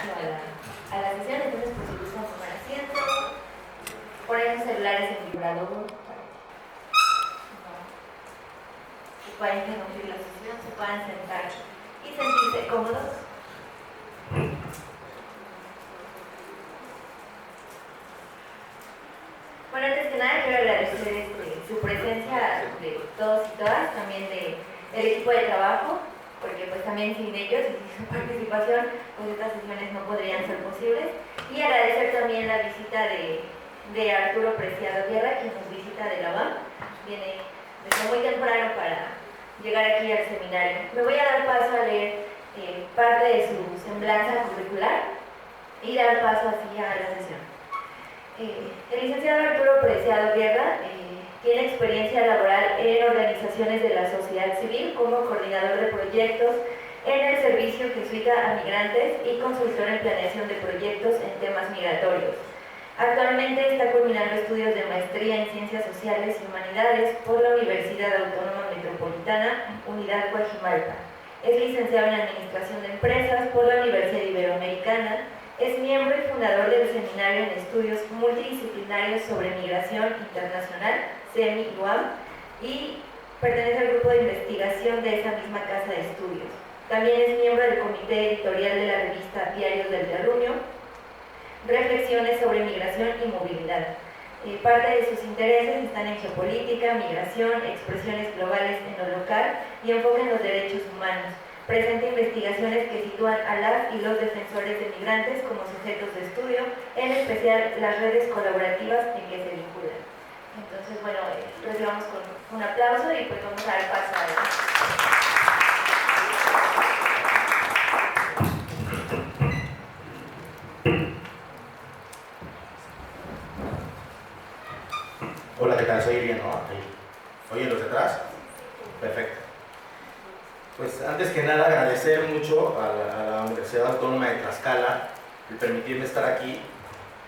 inicio a la sesión. Entonces, pues si gustan tomar asiento, poner sus celulares en vibrador para que puedan interrumpir la sesión, se puedan sentar y sentirse cómodos. Bueno, antes que nada quiero agradecer su presencia de todos y todas, también del equipo de trabajo, porque pues también sin ellos y sin su participación, pues estas sesiones no podrían ser posibles. Y agradecer también la visita de Arturo Preciado Guerra, quien nos visita de la UAM. Viene desde muy temprano para llegar aquí al seminario. Me voy a dar paso a leer parte de su semblanza curricular y dar paso así a la sesión. El licenciado Arturo Preciado Guerra tiene experiencia laboral en organizaciones de la sociedad civil como coordinador de proyectos en el Servicio Jesuita a Migrantes y consultor en planeación de proyectos en temas migratorios. Actualmente está culminando estudios de maestría en Ciencias Sociales y Humanidades por la Universidad Autónoma Metropolitana, Unidad Coajimalpa. Es licenciado en Administración de Empresas por la Universidad Iberoamericana. Es miembro y fundador del Seminario en Estudios Multidisciplinarios sobre Migración Internacional, SEMI-UAM, y pertenece al grupo de investigación de esa misma casa de estudios. También es miembro del comité editorial de la revista Diarios del Terruño, Reflexiones sobre Migración y Movilidad. Parte de sus intereses están en geopolítica, migración, expresiones globales en lo local y enfoque en los derechos humanos. Presenta investigaciones que sitúan a las y los defensores de migrantes como sujetos de estudio, en especial las redes colaborativas en que se vinculan. Entonces, bueno, recibamos con un aplauso y pues vamos a dar paso a él. Hola, ¿qué tal? Soy bien, ¿no? ¿Oyen los detrás? Perfecto. Pues antes que nada agradecer mucho a la Universidad Autónoma de Tlaxcala el permitirme estar aquí.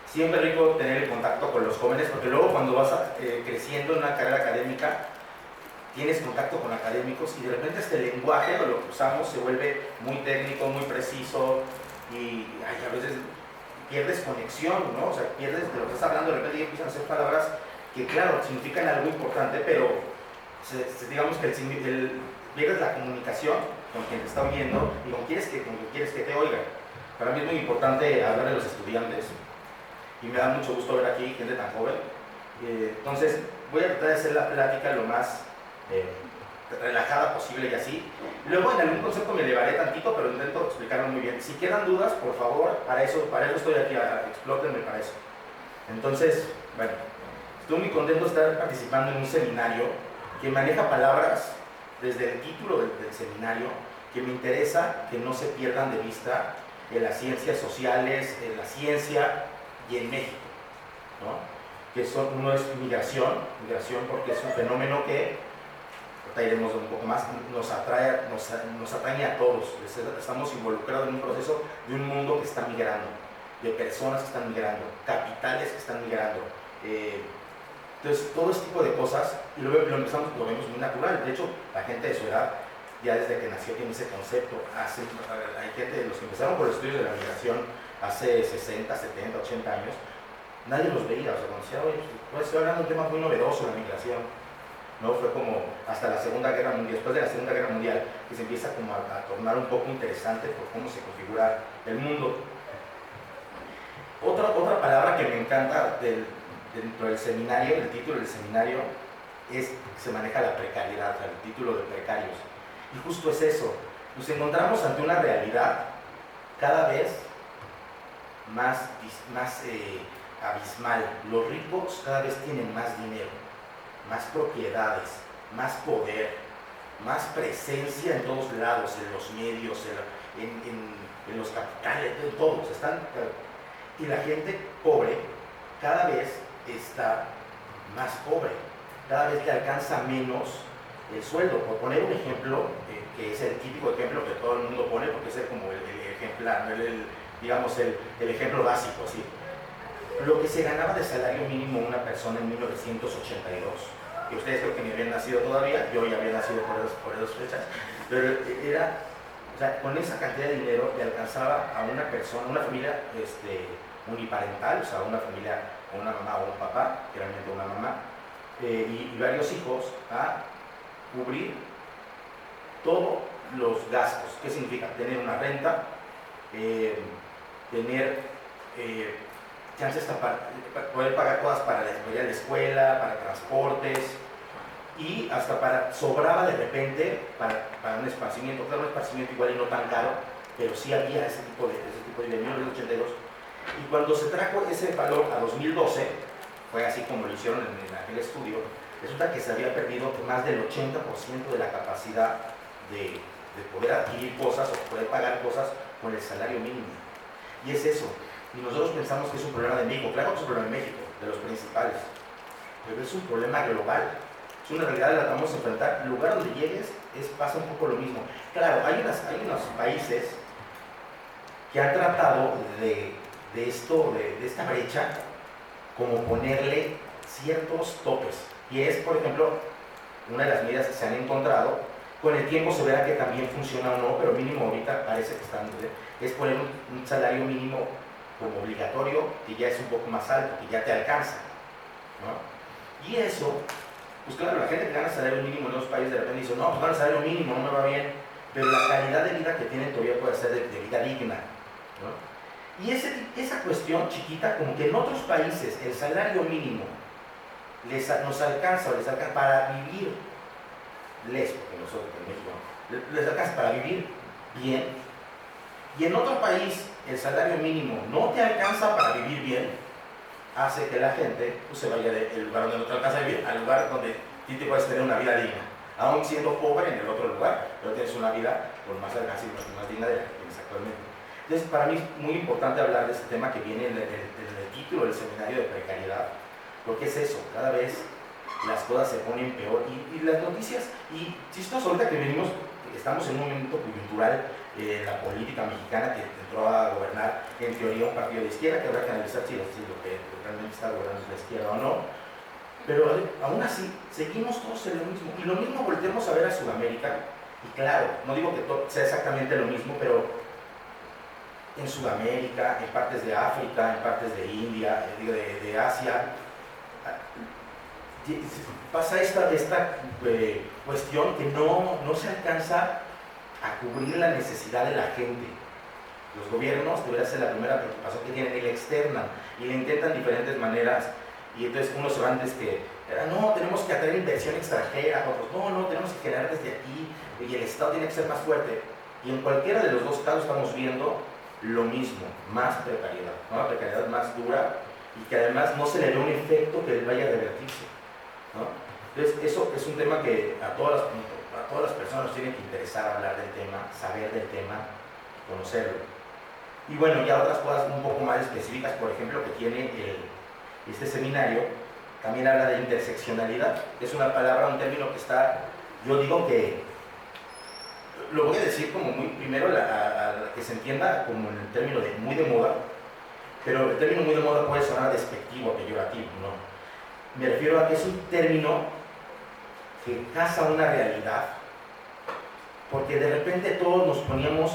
Siempre rico tener el contacto con los jóvenes, porque luego cuando vas creciendo en una carrera académica, tienes contacto con académicos y de repente este lenguaje, lo que usamos, se vuelve muy técnico, muy preciso y a veces pierdes conexión, ¿no? O sea, pierdes de lo que estás hablando, de repente ya empiezan a hacer palabras que, claro, significan algo importante, pero digamos que pierdes la comunicación con quien te está oyendo y con quien quieres que te oiga. Para mí es muy importante hablar de los estudiantes y me da mucho gusto ver aquí gente tan joven. Entonces voy a tratar de hacer la plática lo más relajada posible y así. Luego en algún concepto me elevaré tantito, pero intento explicarlo muy bien. Si quedan dudas, por favor, para eso estoy aquí, explótenme para eso. Entonces, bueno, estoy muy contento de estar participando en un seminario que maneja palabras desde el título del seminario, que me interesa que no se pierdan de vista en las ciencias sociales, en la ciencia y en México, ¿no? Que uno es migración porque es un fenómeno que, ahorita iremos un poco más, nos atañe a todos. Estamos involucrados en un proceso de un mundo que está migrando, de personas que están migrando, capitales que están migrando. Entonces, todo este tipo de cosas, y lo vemos muy natural. De hecho, la gente de su edad, ya desde que nació, tiene ese concepto. Hay gente de los que empezaron por los estudios de la migración hace 60, 70, 80 años, nadie los veía. O sea, cuando decía, oye, pues estoy hablando de un tema muy novedoso, la migración, ¿no? Fue como hasta la Segunda Guerra Mundial, después de la Segunda Guerra Mundial, que se empieza como a tornar un poco interesante por cómo se configura el mundo. Otra palabra que me encanta dentro del seminario, el título del seminario, es que se maneja la precariedad, el título de precarios. Y justo es eso, nos encontramos ante una realidad cada vez más abismal. Los ricos cada vez tienen más dinero, más propiedades, más poder, más presencia en todos lados, en los medios, en los capitales, en todos. Y la gente pobre cada vez está más pobre, cada vez le alcanza menos el sueldo. Por poner un ejemplo, que es el típico ejemplo que todo el mundo pone, porque es como el ejemplar, digamos el ejemplo básico, ¿sí? Lo que se ganaba de salario mínimo una persona en 1982, que ustedes creo que ni habían nacido todavía, yo ya había nacido por esas fechas, pero era O sea, con esa cantidad de dinero le alcanzaba a una persona, una familia uniparental, o sea, una familia con una mamá o un papá, generalmente una mamá, y varios hijos, a cubrir todos los gastos. ¿Qué significa? Tener una renta, tener chances para poder pagar cosas para la escuela, para transportes, y hasta sobraba de repente para un esparcimiento. Claro, un esparcimiento igual y no tan caro, pero sí había ese tipo de dinero en 1982. Y cuando se trajo ese valor a 2012, fue así como lo hicieron en aquel estudio, resulta que se había perdido más del 80% de la capacidad de poder adquirir cosas o poder pagar cosas con el salario mínimo. Y es eso. Y nosotros pensamos que es un problema de México. Claro que es un problema de México, de los principales, pero es un problema global. Es una realidad que la vamos a enfrentar. El lugar donde llegues pasa un poco lo mismo. Claro, hay unos países que han tratado de esta brecha, como ponerle ciertos topes. Y es, por ejemplo, una de las medidas que se han encontrado. Con el tiempo se verá que también funciona o no, pero mínimo ahorita parece que están, es poner un salario mínimo como obligatorio, que ya es un poco más alto, que ya te alcanza, ¿no? Y eso, pues claro, la gente que gana salario mínimo en los países de repente dice, no, pues gana salario mínimo, no me va bien, pero la calidad de vida que tienen todavía puede ser de vida digna, ¿no? Y esa cuestión chiquita, como que en otros países el salario mínimo nos alcanza o les alcanza para vivir, porque nosotros en México les alcanza para vivir bien, y en otro país el salario mínimo no te alcanza para vivir bien, hace que la gente pues, se vaya del lugar donde no te alcanza a vivir al lugar donde tú te puedes tener una vida digna, aún siendo pobre en el otro lugar, pero tienes una vida con más alcance y más digna de la que tienes actualmente. Entonces, para mí es muy importante hablar de este tema que viene en el título del seminario de precariedad, porque es eso, cada vez las cosas se ponen peor, y las noticias, y chistoso ahorita que estamos en un momento coyuntural en la política mexicana, que entró a gobernar en teoría un partido de izquierda, que habrá que analizar si lo que realmente está gobernando es la izquierda o no, pero aún así seguimos todos en lo mismo, y lo mismo volteamos a ver a Sudamérica, y claro, no digo que sea exactamente lo mismo, pero en Sudamérica, en partes de África, en partes de India, de Asia, pasa esta cuestión que no se alcanza a cubrir la necesidad de la gente. Los gobiernos debería ser la primera preocupación que tienen, y la externan, y la intentan de diferentes maneras, y entonces unos se van desde que, no, tenemos que atraer inversión extranjera, otros, no, tenemos que generar desde aquí, y el Estado tiene que ser más fuerte, y en cualquiera de los dos casos estamos viendo lo mismo, más precariedad, ¿no? La precariedad más dura, y que además no se le ve un efecto que vaya a revertirse, ¿no? Entonces eso es un tema que a todas las personas tienen que interesar hablar del tema, saber del tema, conocerlo. Y bueno, ya otras cosas un poco más específicas, por ejemplo, que tiene este seminario, también habla de interseccionalidad. Es una palabra, un término que está, yo digo que, lo voy a decir como muy primero, a que se entienda como en el término de muy de moda, pero el término muy de moda puede sonar despectivo, peyorativo, ¿no? Me refiero a que es un término que casa una realidad, porque de repente todos nos poníamos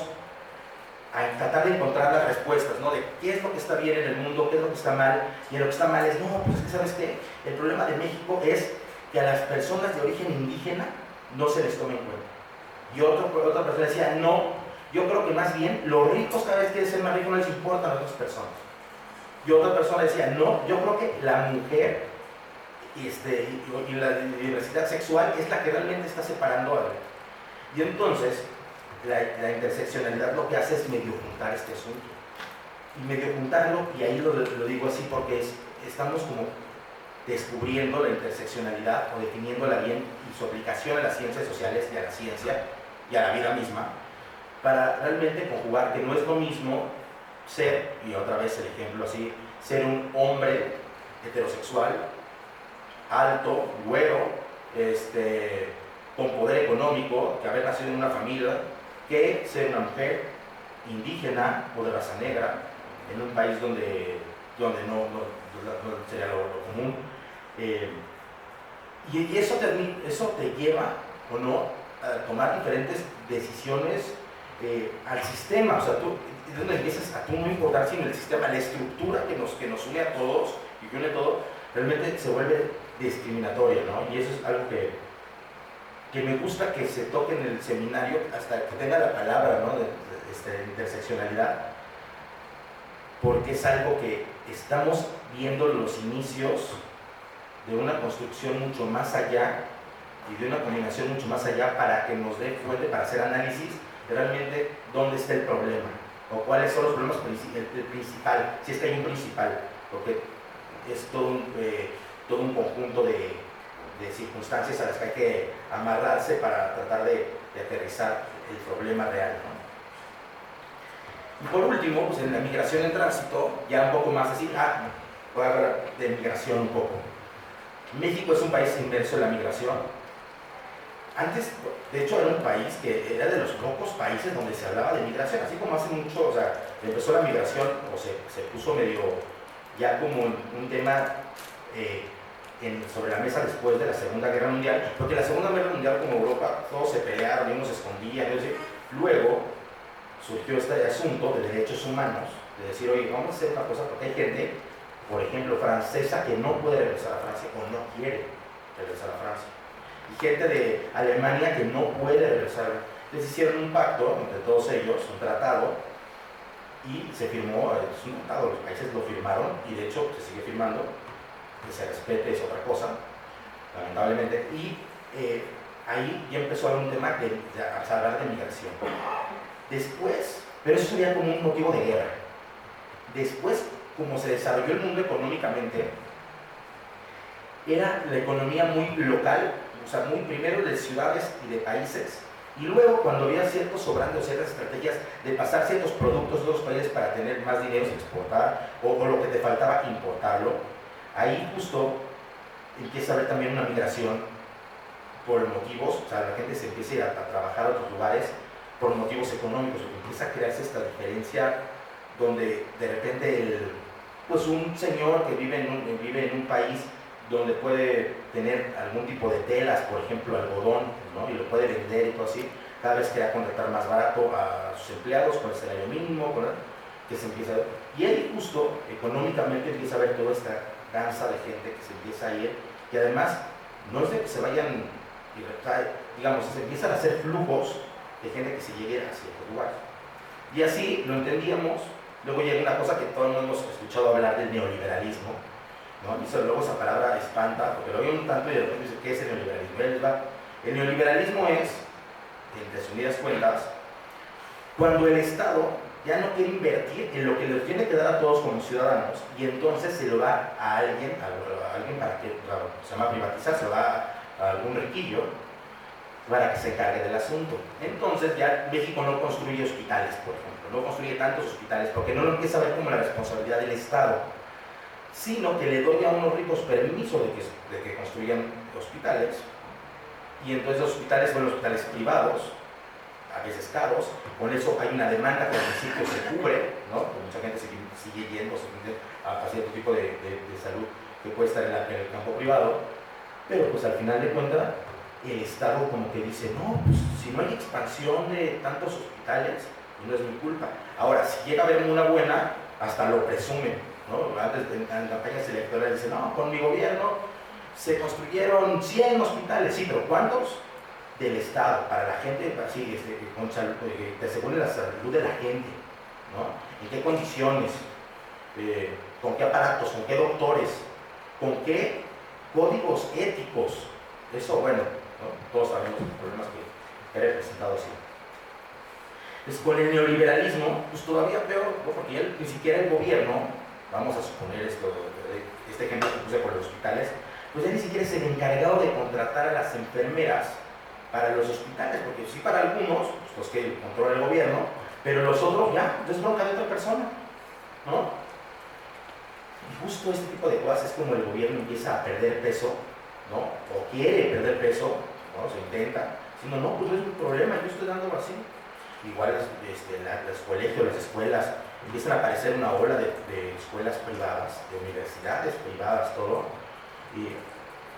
a tratar de encontrar las respuestas, ¿no? De qué es lo que está bien en el mundo, qué es lo que está mal, y lo que está mal es, no, pues es que ¿sabes qué? El problema de México es que a las personas de origen indígena no se les tome en cuenta. Y otra persona decía, no, yo creo que más bien los ricos cada vez quieren ser más ricos, no les importan a las otras personas. Y otra persona decía, no, yo creo que la mujer y la diversidad sexual es la que realmente está separando a la. Y entonces, la interseccionalidad lo que hace es medio juntar este asunto. Y medio juntarlo, y ahí lo digo así porque estamos como descubriendo la interseccionalidad o definiéndola bien y su aplicación a las ciencias sociales y a la ciencia y a la vida misma, para realmente conjugar que no es lo mismo ser, y otra vez el ejemplo así, ser un hombre heterosexual, alto, güero, con poder económico, que haber nacido en una familia, que ser una mujer indígena o de raza negra en un país donde no sería lo común. Y eso te lleva o no a tomar diferentes decisiones al sistema, o sea, tú, es donde empiezas a tú no importar sino el sistema, la estructura que nos une a todos y que une todo, realmente se vuelve discriminatoria, ¿no? Y eso es algo que me gusta que se toque en el seminario hasta que tenga la palabra, ¿no? de interseccionalidad, porque es algo que estamos viendo los inicios de una construcción mucho más allá y de una combinación mucho más allá para que nos dé fuente para hacer análisis de realmente dónde está el problema o cuáles son los problemas el principal, si es que hay un principal, porque es todo un conjunto de circunstancias a las que hay que amarrarse para tratar de aterrizar el problema real, ¿no? Y por último, pues en la migración en tránsito, ya un poco más así, voy a hablar de migración un poco. México es un país inmerso en la migración. Antes, de hecho, era un país que era de los pocos países donde se hablaba de migración, así como hace mucho, o sea, empezó la migración, o se puso medio ya como un tema sobre la mesa después de la Segunda Guerra Mundial, porque la Segunda Guerra Mundial, como Europa, todos se pelearon y unos se escondían, luego surgió este asunto de derechos humanos, de decir, oye, vamos a hacer una cosa, porque hay gente, por ejemplo, francesa, que no puede regresar a Francia o no quiere regresar a Francia, y gente de Alemania que no puede regresar. Les hicieron un pacto entre todos ellos, un tratado, y se firmó, es un tratado, los países lo firmaron, y de hecho se sigue firmando, que se respete es otra cosa, lamentablemente, y ahí ya empezó a haber un tema a hablar de migración. Después, pero eso sería como un motivo de guerra. Después, como se desarrolló el mundo económicamente, era la economía muy local, o sea, muy primero de ciudades y de países, y luego cuando había ciertos sobrantes o ciertas estrategias de pasar ciertos productos de los países para tener más dinero y exportar, o lo que te faltaba importarlo, ahí justo empieza a haber también una migración por motivos, o sea, la gente se empieza a ir a trabajar a otros lugares por motivos económicos, empieza a crearse esta diferencia donde de repente pues un señor que vive en un país donde puede tener algún tipo de telas, por ejemplo algodón, ¿no? Y lo puede vender y todo así, cada vez quiere contratar más barato a sus empleados con el salario mínimo, que se empieza a ver. Y ahí justo económicamente empieza a haber toda esta danza de gente que se empieza a ir, y además no es de que se vayan, digamos, se empiezan a hacer flujos de gente que se llegue a ciertos lugares. Y así lo entendíamos. Luego llega una cosa que todos hemos escuchado hablar del neoliberalismo, ¿no? Y luego esa palabra espanta, porque lo oyen un tanto y de repente dice, ¿qué es el neoliberalismo? El neoliberalismo es, en resumidas cuentas, cuando el Estado ya no quiere invertir en lo que le tiene que dar a todos como ciudadanos, y entonces se lo da a alguien para que, se llama privatizar, se lo da a algún riquillo para que se encargue del asunto. Entonces ya México no construye hospitales, por ejemplo, no construye tantos hospitales, porque no lo empieza a ver como la responsabilidad del Estado, sino que le doy a unos ricos permiso de que construyan hospitales, y entonces los hospitales son hospitales privados, a veces caros, con eso hay una demanda que al principio se cubre, ¿no? Porque mucha gente sigue yendo a cierto tipo de salud que puede estar en el campo privado, pero pues al final de cuentas el Estado como que dice, no, pues si no hay expansión de tantos hospitales, no es mi culpa. Ahora, si llega a haber una buena, hasta lo presumen, ¿no? Antes en campañas electorales dicen, no, con mi gobierno se construyeron 100 hospitales, sí, pero ¿cuántos? Del Estado, para la gente, así, con salud, que te aseguren la salud de la gente, ¿no? ¿En qué condiciones? ¿Con qué aparatos? ¿Con qué doctores? ¿Con qué códigos éticos? Eso, bueno, ¿no? Todos sabemos los problemas que ha representado así. Pues con el neoliberalismo, pues todavía peor, ¿no? Porque ya ni siquiera el gobierno, vamos a suponer este ejemplo que puse por los hospitales, pues ya ni siquiera es el encargado de contratar a las enfermeras para los hospitales, porque sí para algunos, pues los que controla el gobierno, pero los otros ya, es bronca de otra persona, ¿no? Y justo este tipo de cosas es como el gobierno empieza a perder peso, ¿no? O quiere perder peso, ¿no? Se intenta, diciendo, no, pues no es un problema, yo estoy dando así. Igual los colegios, las escuelas, empiezan a aparecer una ola de escuelas privadas, de universidades privadas, todo, y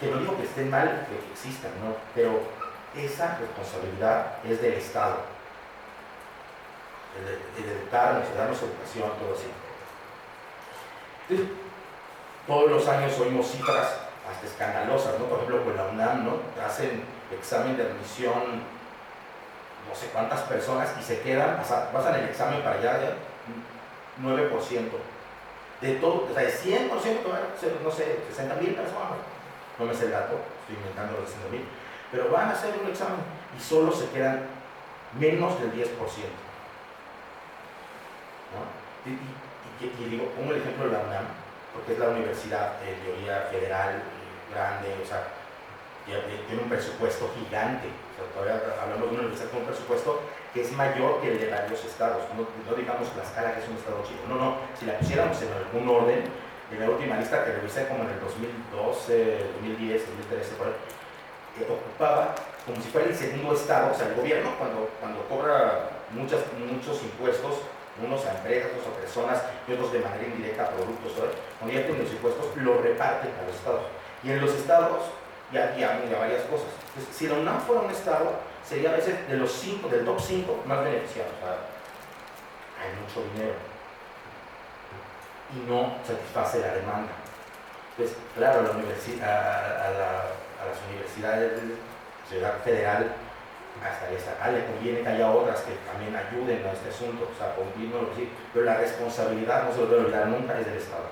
que no digo que estén mal, que existan, ¿no? Pero esa responsabilidad es del Estado. el educarnos, el darnos educación, todo así. Entonces, todos los años oímos cifras hasta escandalosas, ¿no? Por ejemplo, con la UNAM, ¿no? Hacen examen de admisión no sé cuántas personas y se quedan, o sea, pasan el examen para allá de 9%. De todo, o sea, de 100%, no sé, 60,000 personas. No me sé el dato, estoy inventando los 60,000. Pero van a hacer un examen y solo se quedan menos del 10%. ¿No? Y digo, pongo el ejemplo de la UNAM, porque es la universidad en teoría federal, grande, o sea, tiene un presupuesto gigante. O sea, todavía hablamos de una universidad con un presupuesto que es mayor que el de varios estados. No digamos Tlaxcala, que es un estado chico. No, si la pusiéramos en algún orden, en la última lista que revisé como en el 2012, 2010, 2013, por ahí, ocupaba como si fuera el segundo estado, o sea, el gobierno cuando cobra muchos impuestos, unos a empresas, otros a personas y otros de manera indirecta a productos, ¿sabes? Cuando ya tienen los impuestos, lo reparten a los estados. Y en los estados ya varias cosas. Entonces, si la UNAM fuera un estado, sería a veces del top 5 más beneficiados. O sea, hay mucho dinero y no satisface la demanda. Entonces, claro, a las universidades de Ciudad Federal, hasta esa le conviene que haya otras que también ayuden a este asunto, o sea, pero la responsabilidad no se lo debe olvidar nunca, es del Estado.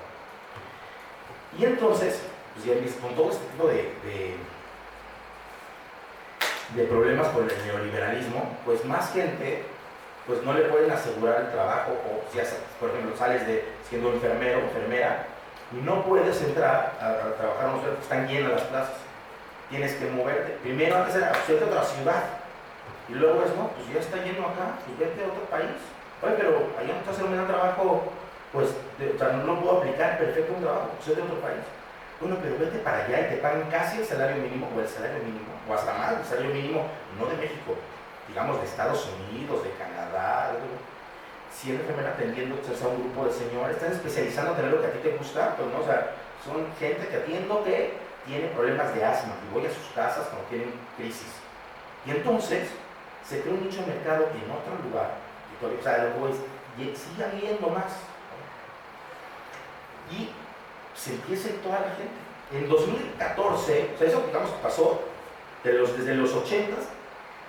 Y entonces, pues ya con todo este tipo de problemas con el neoliberalismo, pues más gente pues no le pueden asegurar el trabajo, o si por ejemplo sales siendo enfermero o enfermera y no puedes entrar a trabajar, no sé, están llenas las plazas, tienes que moverte. Primero antes era irte a otra ciudad y luego es, no, pues ya está lleno acá, pues vete a otro país. Oye, pero allá no está haciendo un trabajo, pues, o sea, no puedo aplicar perfecto un trabajo, pues es de otro país. Bueno, pero vete para allá y te pagan casi el salario mínimo o el salario mínimo, o hasta más el salario mínimo, no de México, digamos de Estados Unidos, de Canadá. Si eres enfermera atendiendo a un grupo de señores, están especializando en tener lo que a ti te gusta, pues no, o sea, son gente que atiendo que tiene problemas de asma y voy a sus casas cuando tienen crisis. Y entonces se crea un nicho de mercado en otro lugar, y todavía, o sea, luego sigue habiendo más. Y se empieza en toda la gente. En 2014, o sea, eso digamos pasó desde los 80s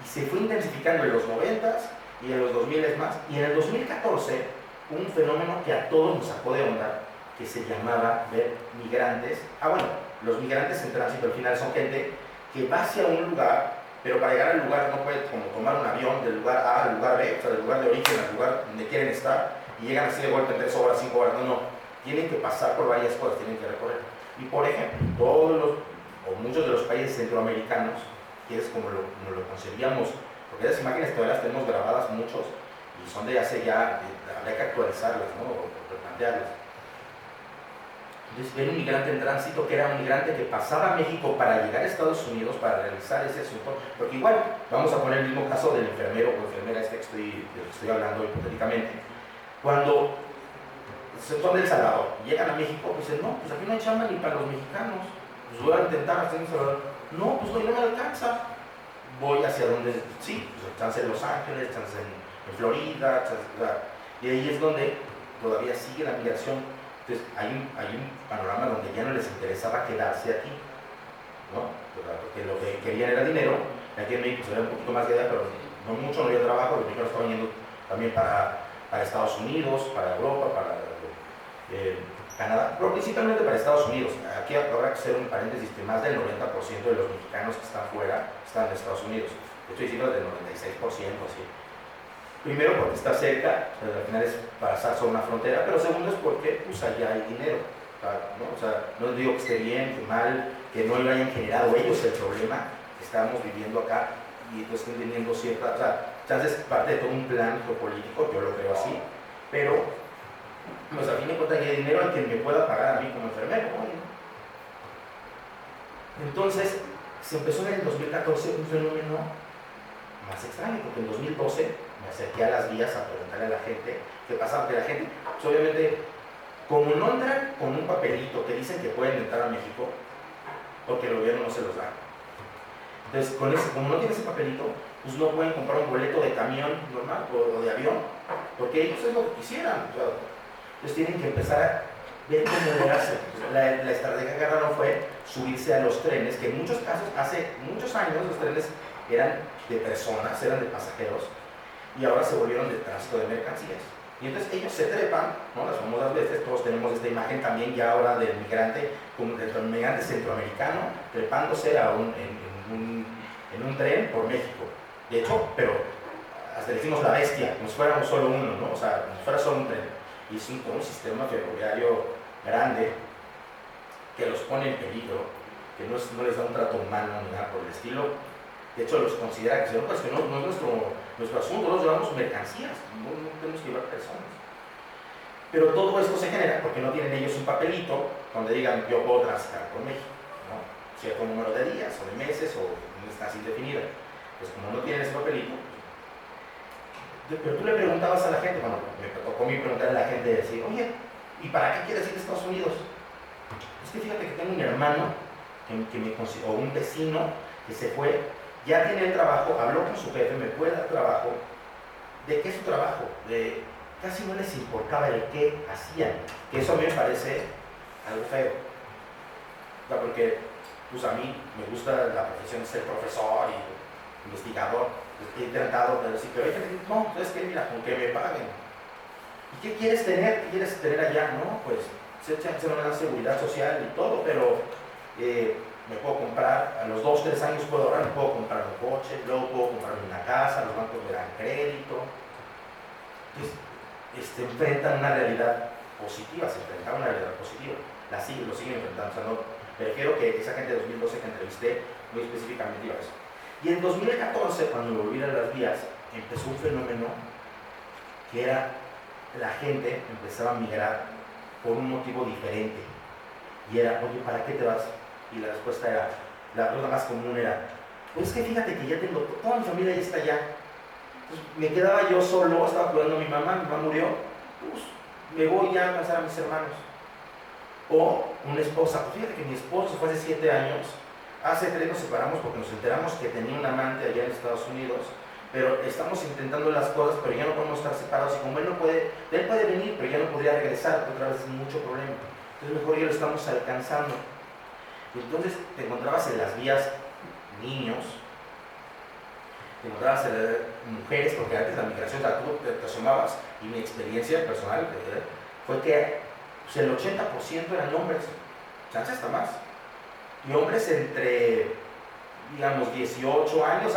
y se fue intensificando en los 90s y en los 2000 más. Y en el 2014, un fenómeno que a todos nos sacó de onda, que se llamaba ver migrantes. Bueno, los migrantes en tránsito al final son gente que va hacia un lugar, pero para llegar al lugar no puede como tomar un avión del lugar A al lugar B, o sea, del lugar de origen al lugar donde quieren estar, y llegan así de golpe en 3 horas, 5 horas, no. Tienen que pasar por varias cosas, tienen que recorrer. Y por ejemplo, muchos de los países centroamericanos, que es como lo concebíamos, porque esas imágenes todavía las tenemos grabadas muchos, y son de hace ya, habría que actualizarlas, ¿no? O replantearlas. Entonces, era un migrante en tránsito, que era un migrante que pasaba a México para llegar a Estados Unidos para realizar ese asunto, porque igual, vamos a poner el mismo caso del enfermero o enfermera del que estoy hablando hipotéticamente. Cuando son del Salvador, llegan a México, pues dicen, no, pues aquí no hay chamba ni para los mexicanos, pues voy a intentar hacer en Salvador. No, pues no me alcanza. Voy hacia donde, sí, pues chance en Los Ángeles, chance en Florida, y ahí es donde todavía sigue la migración. Entonces hay un panorama donde ya no les interesaba quedarse aquí, ¿no? Porque lo que querían era dinero. Aquí en México se ve un poquito más de edad, pero no mucho, no había trabajo. Los mexicanos estaban yendo también para Estados Unidos, para Europa, para Canadá, pero principalmente para Estados Unidos. Aquí habrá que hacer un paréntesis que más del 90% de los mexicanos que están fuera están en Estados Unidos. Estoy diciendo del 96%, así. Primero porque está cerca, pero al final es pasar sobre una frontera, pero segundo es porque pues, allá hay dinero. ¿No? O sea, no digo que esté bien, que mal, que no lo hayan generado ellos el problema que estamos viviendo acá y entonces estén teniendo cierta, o sea, chances parte de todo un plan geopolítico, yo lo creo así, pero pues a fin de cuentas hay dinero al que me pueda pagar a mí como enfermero, ¿no? Entonces se empezó en el 2014 un fenómeno más extraño, porque en 2012 me acerqué a las vías a preguntarle a la gente qué pasaba, que la gente, pues obviamente, como no entran con un papelito que dicen que pueden entrar a México, porque el gobierno no se los da. Entonces, como no tiene ese papelito, pues no pueden comprar un boleto de camión normal o de avión porque ellos es lo que quisieran. O sea, ellos tienen que empezar a ver cómo le hacen. La estrategia que agarraron fue subirse a los trenes, que en muchos casos, hace muchos años, los trenes eran de personas, eran de pasajeros, y ahora se volvieron de tránsito de mercancías. Y entonces ellos se trepan, ¿no? Las famosas veces, todos tenemos esta imagen también ya ahora del migrante, como del migrante centroamericano, trepándose en un tren por México. De hecho, pero hasta le decimos la bestia, como si fuéramos solo uno, ¿no? O sea, como si fuera solo un tren. Y es un sistema ferroviario grande que los pone en peligro, que no les da un trato humano ni nada por el estilo. De hecho, los considera que, pues, que no es nuestro asunto, nosotros llevamos mercancías, no tenemos que llevar personas. Pero todo esto se genera porque no tienen ellos un papelito donde digan yo puedo transitar por México, ¿no? Cierto número de días o de meses o una estancia indefinida. Pues como no tienen ese papelito. Pero tú le preguntabas a la gente, bueno, me tocó a mí preguntarle a la gente, decir, oye, ¿y para qué quieres ir a Estados Unidos? Es que fíjate que tengo un hermano o un vecino que se fue, ya tiene el trabajo, habló con su jefe, me puede dar trabajo. ¿De qué es su trabajo? Casi no les importaba el qué hacían, que eso a mí me parece algo feo. O sea, porque pues a mí me gusta la profesión de ser profesor y investigador, he tratado de decir, pero hay gente que dice, no, entonces que mira, con que me paguen. ¿Y qué quieres tener? ¿Qué quieres tener allá? No, pues se me da seguridad social y todo, pero me puedo comprar, a los 2 o 3 años puedo ahorrar, me puedo comprar un coche, luego puedo comprarme una casa, los bancos me dan crédito. Entonces, enfrentan una realidad positiva, se enfrentaban una realidad positiva, lo siguen enfrentando. O sea, no, prefiero que esa gente de 2012 que entrevisté, muy específicamente iba a eso. Y en 2014, cuando volvieron a las vías, empezó un fenómeno que era la gente empezaba a migrar por un motivo diferente. Y era, oye, ¿para qué te vas? Y la respuesta era, la pregunta más común era, pues es que fíjate que ya tengo, toda mi familia ya está allá. Entonces, me quedaba yo solo, estaba cuidando a mi mamá murió, pues me voy ya a alcanzar a mis hermanos. O una esposa, pues fíjate que mi esposo fue hace 7 años, hace 3 nos separamos porque nos enteramos que tenía un amante allá en Estados Unidos, pero estamos intentando las cosas, pero ya no podemos estar separados, y como él puede venir, pero ya no podría regresar, otra vez es mucho problema. Entonces mejor ya lo estamos alcanzando. Y entonces te encontrabas en las vías niños, te encontrabas en mujeres, porque antes la migración, o sea, tú te asomabas, y mi experiencia personal fue que pues, el 80% eran hombres, chance hasta más, y hombres entre, digamos, 18 años,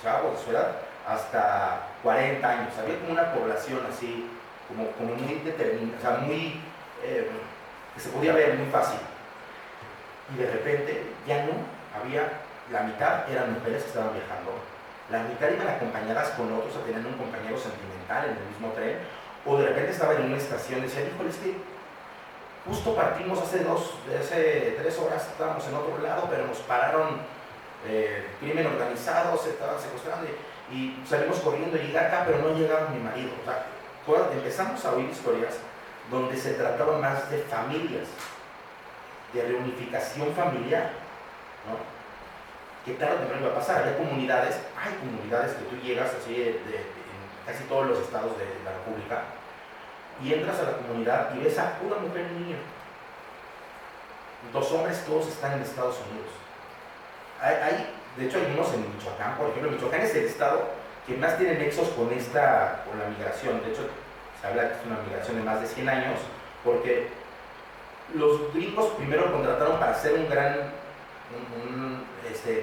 chavos de su edad, hasta 40 años. Había como una población así, como muy determinada, o sea, muy, que se podía ver muy fácil. Y de repente ya no, había, la mitad eran mujeres que estaban viajando, la mitad iban acompañadas con otros, o tenían un compañero sentimental en el mismo tren, o de repente estaban en una estación y decían, híjole, es que justo partimos hace 3 horas, estábamos en otro lado, pero nos pararon crimen organizado, se estaban secuestrando y salimos corriendo, llegué acá, pero no llegaba mi marido. O sea, empezamos a oír historias donde se trataba más de familias, de reunificación familiar, ¿no? Que tarde o temprano iba a pasar. Hay comunidades que tú llegas así en casi todos los estados de la República y entras a la comunidad y ves a una mujer y un niño. 2 hombres, todos están en Estados Unidos. De hecho, hay unos en Michoacán, por ejemplo. Michoacán es el estado que más tiene nexos con la migración. De hecho, se habla que es una migración de más de 100 años, porque los gringos primero contrataron para hacer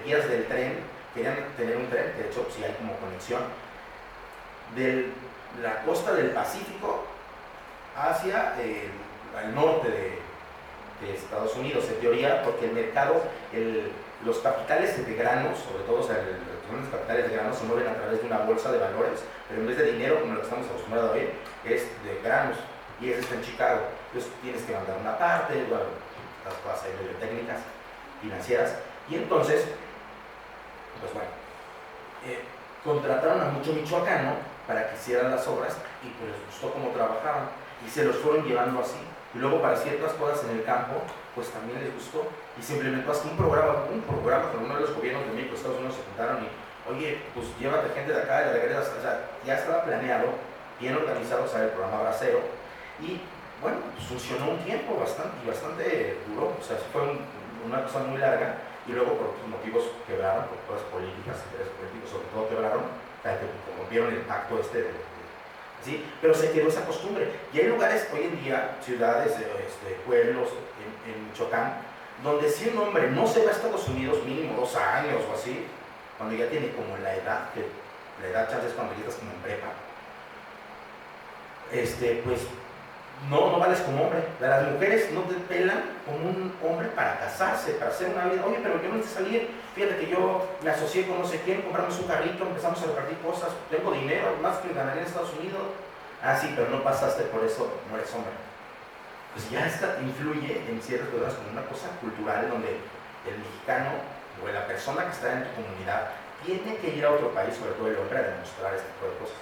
guías del tren, querían tener un tren, que de hecho sí hay como conexión, de la costa del Pacífico hacia el norte de Estados Unidos, en teoría, porque el mercado, los capitales de granos, sobre todo, o sea, los grandes capitales de granos se mueven a través de una bolsa de valores, pero en vez de dinero, como lo que estamos acostumbrados a ver, es de granos, y eso está en Chicago. Entonces tienes que mandar una parte, bueno, las cosas ahí medio técnicas, financieras, y entonces, pues bueno, contrataron a mucho michoacano para que hicieran las obras, y pues les gustó cómo trabajaban, y se los fueron llevando así. Y luego para ciertas cosas en el campo, pues también les gustó, y se implementó hasta un programa con uno de los gobiernos de México, Estados Unidos se juntaron y, oye, pues llévate gente de acá, de la regresa, o sea, ya estaba planeado bien organizado, sale el programa Bracero, y bueno, pues funcionó un tiempo bastante duro, o sea, fue una cosa muy larga, y luego por otros motivos quebraron, por cosas políticas, intereses políticos sobre todo quebraron, como vieron el pacto ¿sí? Pero se quedó esa costumbre, y hay lugares hoy en día, ciudades, pueblos, en Michoacán, donde si un hombre no se va a Estados Unidos mínimo 2 años o así, cuando ya tiene como la edad, que la edad chance es cuando ya estás como en prepa, pues no vales como hombre. Las mujeres no te pelan como un hombre para casarse, para hacer una vida. Oye, pero yo no necesito salir, fíjate que yo me asocié con no sé quién, compramos un carrito, empezamos a repartir cosas, tengo dinero, más que ganaría en Estados Unidos. Ah, sí, pero no pasaste por eso, no eres hombre. Pues ya influye en ciertas cosas como una cosa cultural donde el mexicano o la persona que está en tu comunidad tiene que ir a otro país, sobre todo el hombre, a demostrar este tipo de cosas.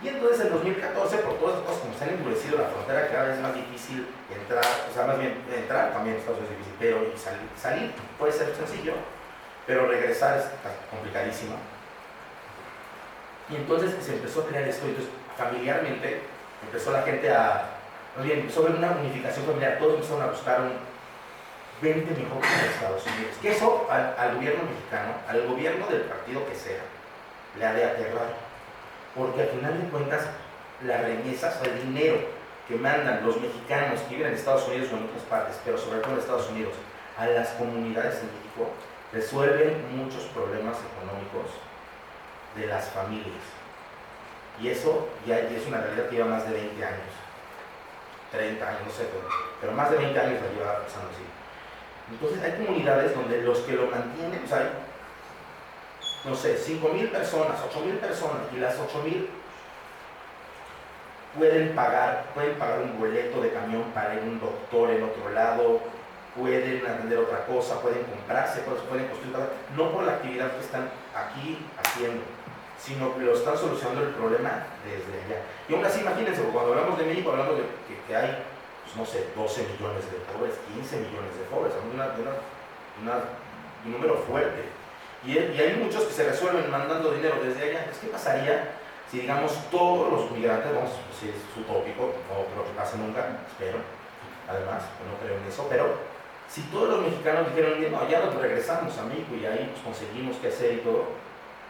Y entonces en 2014, por todas las cosas como se han endurecido la frontera, cada vez es más difícil entrar, o sea, más bien entrar también en Estados Unidos es difícil, pero salir puede ser sencillo, pero regresar es complicadísimo. Y entonces se empezó a crear esto, y entonces familiarmente empezó la gente más bien, sobre una unificación familiar, todos empezaron a buscar vente mejor que en Estados Unidos. Que eso al gobierno mexicano, al gobierno del partido que sea, le ha de aterrar. Porque al final de cuentas, las remesas, o el dinero que mandan los mexicanos que viven en Estados Unidos o en otras partes, pero sobre todo en Estados Unidos, a las comunidades en México, resuelven muchos problemas económicos de las familias. Y eso ya es una realidad que lleva más de 20 años, 30 años, no sé, pero más de 20 años la lleva pasando así. Entonces hay comunidades donde los que lo mantienen, o sea, hay, no sé, 5,000 personas, 8,000 personas, y las 8,000 pueden pagar un boleto de camión para ir a un doctor en otro lado, pueden atender otra cosa, pueden comprarse cosas, pueden construir cosas, no por la actividad que están aquí haciendo, sino que lo están solucionando el problema desde allá. Y aún así, imagínense, cuando hablamos de México, hablamos de que hay, pues, no sé, 12 millones de pobres, 15 millones de pobres, un número fuerte. Y hay muchos que se resuelven mandando dinero desde allá. ¿Qué pasaría si, digamos, todos los migrantes, vamos, si es utópico, no creo que pase nunca, espero, además, no creo en eso, pero si todos los mexicanos dijeron, no, ya nos regresamos a México y ahí pues, conseguimos qué hacer y todo,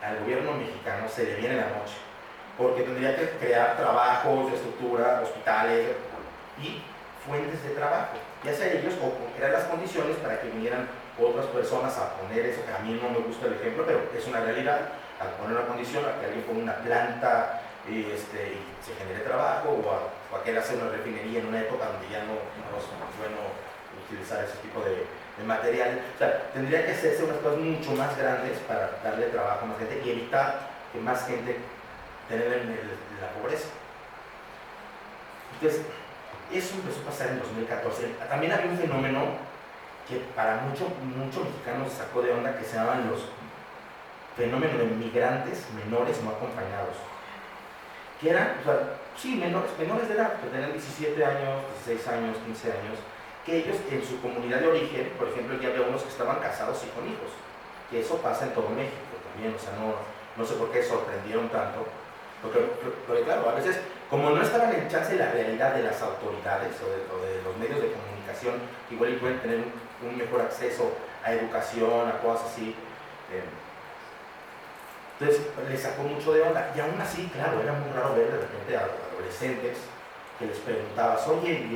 al gobierno mexicano se le viene la noche, porque tendría que crear trabajos de estructura, hospitales y fuentes de trabajo, ya sea ellos o crear las condiciones para que vinieran otras personas a poner eso, que a mí no me gusta el ejemplo, pero es una realidad, al poner una condición, a que alguien ponga una planta y se genere trabajo, o a que él hace una refinería en una época donde ya no es bueno utilizar ese tipo de material. O sea, tendría que hacerse unas cosas mucho más grandes para darle trabajo a más gente y evitar que más gente tenga la pobreza. Entonces, eso empezó a pasar en 2014. También había un fenómeno que para muchos mexicanos se sacó de onda, que se llaman los fenómenos de migrantes menores no acompañados, que eran, o sea, sí, menores de edad, que tenían 17 años, 16 años, 15 años, que ellos en su comunidad de origen, por ejemplo, ya había unos que estaban casados y con hijos, que eso pasa en todo México también, o sea, no sé por qué sorprendieron tanto, porque claro, a veces, como no estaban en chance de la realidad de las autoridades o de los medios de comunicación, igual pueden tener un mejor acceso a educación, a cosas así, entonces les sacó mucho de onda, y aún así, claro, era muy raro ver de repente a adolescentes que les preguntabas, oye,